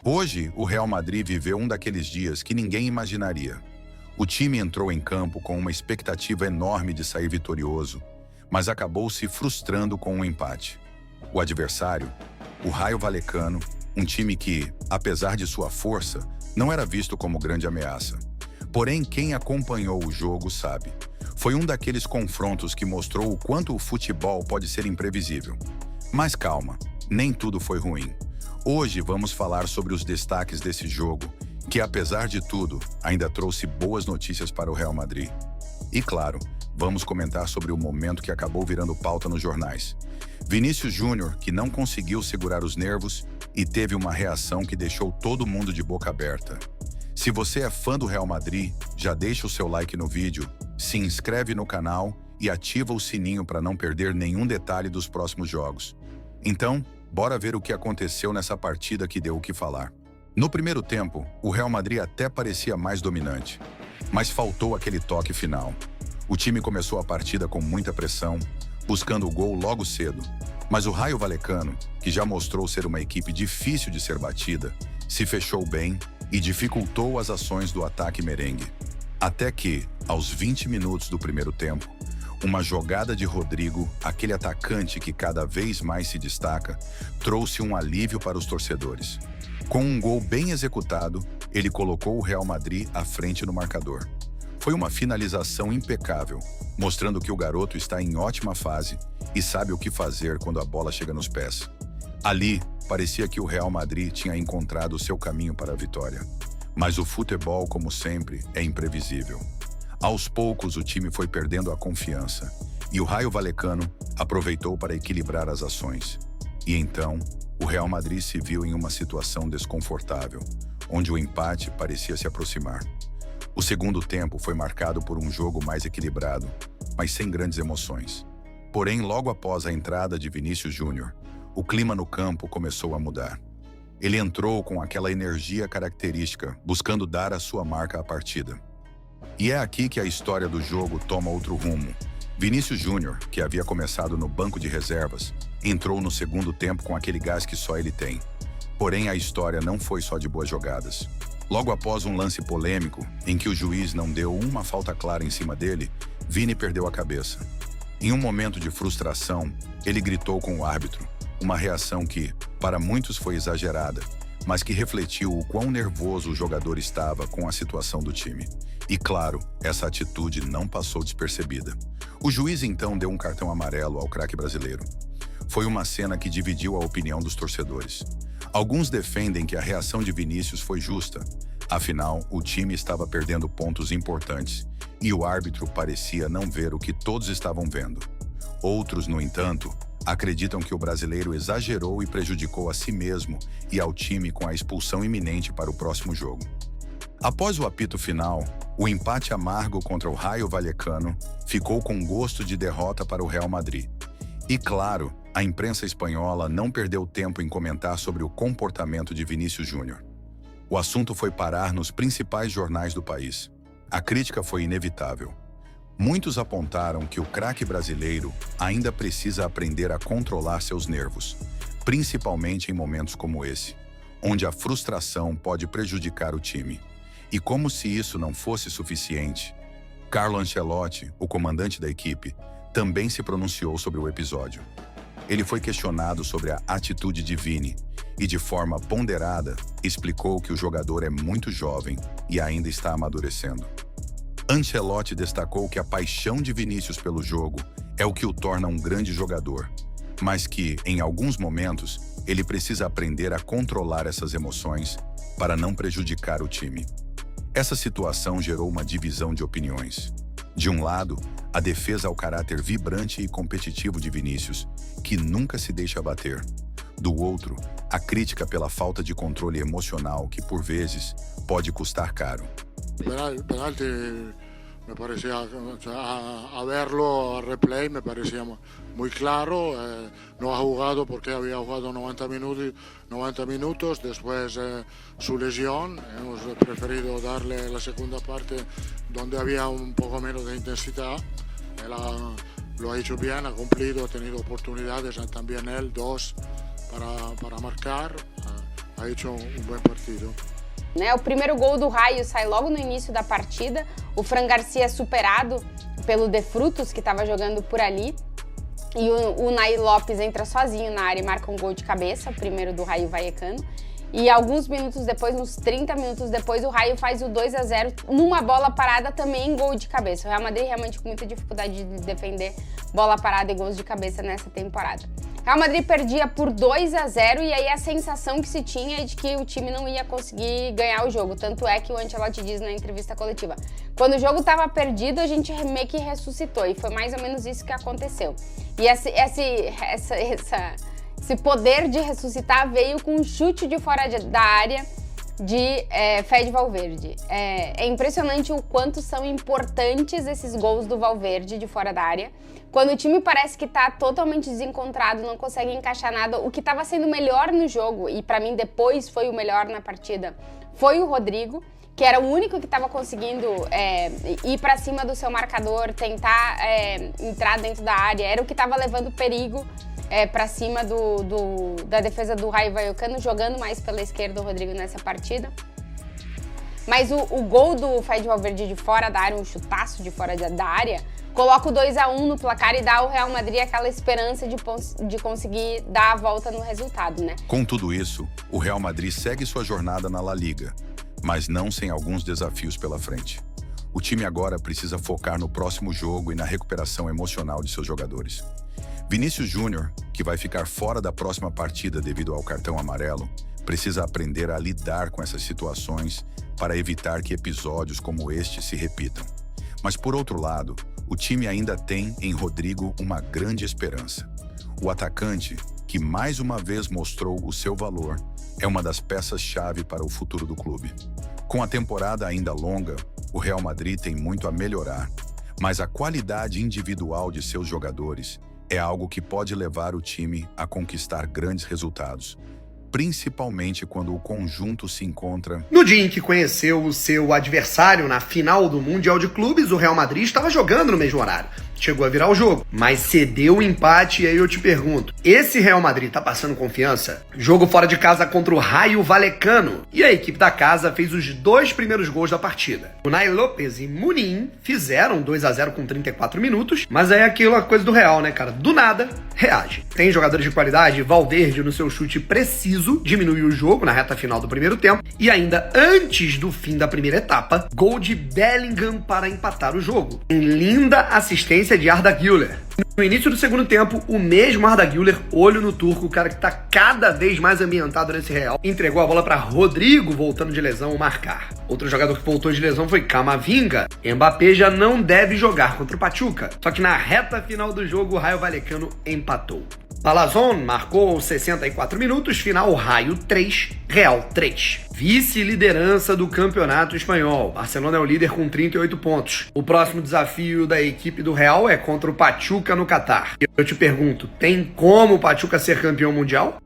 Hoje, o Real Madrid viveu um daqueles dias que ninguém imaginaria. O time entrou em campo com uma expectativa enorme de sair vitorioso, mas acabou se frustrando com um empate. O adversário, o Rayo Vallecano, um time que, apesar de sua força, não era visto como grande ameaça. Porém, quem acompanhou o jogo sabe. Foi um daqueles confrontos que mostrou o quanto o futebol pode ser imprevisível. Mas calma, nem tudo foi ruim. Hoje vamos falar sobre os destaques desse jogo, que apesar de tudo, ainda trouxe boas notícias para o Real Madrid. E claro, vamos comentar sobre o momento que acabou virando pauta nos jornais. Vinícius Júnior, que não conseguiu segurar os nervos e teve uma reação que deixou todo mundo de boca aberta. Se você é fã do Real Madrid, já deixa o seu like no vídeo, se inscreve no canal e ativa o sininho para não perder nenhum detalhe dos próximos jogos. Então, bora ver o que aconteceu nessa partida que deu o que falar. No primeiro tempo, o Real Madrid até parecia mais dominante, mas faltou aquele toque final. O time começou a partida com muita pressão, buscando o gol logo cedo, mas o Rayo Vallecano, que já mostrou ser uma equipe difícil de ser batida, se fechou bem e dificultou as ações do ataque merengue. Até que, aos 20 minutos do primeiro tempo, uma jogada de Rodrigo, aquele atacante que cada vez mais se destaca, trouxe um alívio para os torcedores. Com um gol bem executado, ele colocou o Real Madrid à frente no marcador. Foi uma finalização impecável, mostrando que o garoto está em ótima fase e sabe o que fazer quando a bola chega nos pés. Ali, parecia que o Real Madrid tinha encontrado o seu caminho para a vitória. Mas o futebol, como sempre, é imprevisível. Aos poucos, o time foi perdendo a confiança e o Rayo Vallecano aproveitou para equilibrar as ações. E então, o Real Madrid se viu em uma situação desconfortável, onde o empate parecia se aproximar. O segundo tempo foi marcado por um jogo mais equilibrado, mas sem grandes emoções. Porém, logo após a entrada de Vinícius Júnior, o clima no campo começou a mudar. Ele entrou com aquela energia característica, buscando dar a sua marca à partida. E é aqui que a história do jogo toma outro rumo. Vinícius Júnior, que havia começado no banco de reservas, entrou no segundo tempo com aquele gás que só ele tem. Porém, a história não foi só de boas jogadas. Logo após um lance polêmico, em que o juiz não deu uma falta clara em cima dele, Vini perdeu a cabeça. Em um momento de frustração, ele gritou com o árbitro, uma reação que, para muitos, foi exagerada, mas que refletiu o quão nervoso o jogador estava com a situação do time. E claro, essa atitude não passou despercebida. O juiz então deu um cartão amarelo ao craque brasileiro. Foi uma cena que dividiu a opinião dos torcedores. Alguns defendem que a reação de Vinícius foi justa, afinal, o time estava perdendo pontos importantes e o árbitro parecia não ver o que todos estavam vendo. Outros, no entanto, acreditam que o brasileiro exagerou e prejudicou a si mesmo e ao time com a expulsão iminente para o próximo jogo. Após o apito final, o empate amargo contra o Rayo Vallecano ficou com gosto de derrota para o Real Madrid. E claro, a imprensa espanhola não perdeu tempo em comentar sobre o comportamento de Vinícius Júnior. O assunto foi parar nos principais jornais do país. A crítica foi inevitável. Muitos apontaram que o craque brasileiro ainda precisa aprender a controlar seus nervos, principalmente em momentos como esse, onde a frustração pode prejudicar o time. E como se isso não fosse suficiente, Carlo Ancelotti, o comandante da equipe, também se pronunciou sobre o episódio. Ele foi questionado sobre a atitude de Vini e, de forma ponderada, explicou que o jogador é muito jovem e ainda está amadurecendo. Ancelotti destacou que a paixão de Vinícius pelo jogo é o que o torna um grande jogador, mas que, em alguns momentos, ele precisa aprender a controlar essas emoções para não prejudicar o time. Essa situação gerou uma divisão de opiniões. De um lado, a defesa ao caráter vibrante e competitivo de Vinícius, que nunca se deixa abater. Do outro, a crítica pela falta de controle emocional que, por vezes, pode custar caro. Penalti me parecía, o sea, a verlo a replay me parecía muy claro, no ha jugado porque había jugado 90 minutos después su lesión, hemos preferido darle la segunda parte donde había un poco menos de intensidad, lo ha hecho bien, ha cumplido, ha tenido oportunidades también él, dos para marcar, ha hecho un buen partido. O primeiro gol do Raio sai logo no início da partida. O Fran Garcia é superado pelo De Frutos, que estava jogando por ali. E o Nay Lopes entra sozinho na área e marca um gol de cabeça, o primeiro do Raio Vallecano. E alguns minutos depois, uns 30 minutos depois, o Raio faz o 2-0 numa bola parada, também em gol de cabeça. O Real Madrid realmente com muita dificuldade de defender bola parada e gols de cabeça nessa temporada. O Real Madrid perdia por 2-0 e aí a sensação que se tinha é de que o time não ia conseguir ganhar o jogo. Tanto é que o Ancelotti diz na entrevista coletiva: quando o jogo estava perdido, a gente meio que ressuscitou, e foi mais ou menos isso que aconteceu. E esse poder de ressuscitar veio com um chute de fora da área de Fede Valverde. É impressionante o quanto são importantes esses gols do Valverde de fora da área. Quando o time parece que está totalmente desencontrado, não consegue encaixar nada, o que estava sendo melhor no jogo, e para mim depois foi o melhor na partida, foi o Rodrigo, que era o único que estava conseguindo ir para cima do seu marcador, tentar entrar dentro da área, era o que estava levando perigo para cima da defesa do Raio Vallecano, jogando mais pela esquerda o Rodrigo nessa partida. Mas o gol do Fede Valverde de fora da área, um chutaço de fora da área, coloca o 2-1 no placar e dá ao Real Madrid aquela esperança de conseguir dar a volta no resultado, né? Com tudo isso, o Real Madrid segue sua jornada na La Liga, mas não sem alguns desafios pela frente. O time agora precisa focar no próximo jogo e na recuperação emocional de seus jogadores. Vinícius Júnior, que vai ficar fora da próxima partida devido ao cartão amarelo, precisa aprender a lidar com essas situações para evitar que episódios como este se repitam. Mas, por outro lado, o time ainda tem em Rodrigo uma grande esperança. O atacante, que mais uma vez mostrou o seu valor, é uma das peças-chave para o futuro do clube. Com a temporada ainda longa, o Real Madrid tem muito a melhorar, mas a qualidade individual de seus jogadores é algo que pode levar o time a conquistar grandes resultados, principalmente quando o conjunto se encontra... No dia em que conheceu o seu adversário na final do Mundial de Clubes, o Real Madrid estava jogando no mesmo horário. Chegou a virar o jogo, mas cedeu o empate. E aí eu te pergunto, esse Real Madrid tá passando confiança? Jogo fora de casa contra o Raio Vallecano, e a equipe da casa fez os 2 primeiros gols da partida. O Nay Lopes e Munin fizeram 2-0 com 34 minutos, mas aí é aquela coisa do Real, né, cara? Do nada, reage. Tem jogadores de qualidade, Valverde no seu chute preciso diminuiu o jogo na reta final do primeiro tempo, e ainda antes do fim da primeira etapa, gol de Bellingham para empatar o jogo. Em linda assistência de Arda Güler. No início do segundo tempo, o mesmo Arda Güler, olho no turco, o cara que tá cada vez mais ambientado nesse Real, entregou a bola para Rodrigo, voltando de lesão, marcar. Outro jogador que voltou de lesão foi Camavinga. Mbappé já não deve jogar contra o Pachuca, só que na reta final do jogo, o Raio Vallecano empatou. Palazón marcou aos 64 minutos, final Raio 3, Real 3. Vice-liderança do campeonato espanhol. Barcelona é o líder com 38 pontos. O próximo desafio da equipe do Real é contra o Pachuca no Catar. Eu te pergunto, tem como o Pachuca ser campeão mundial?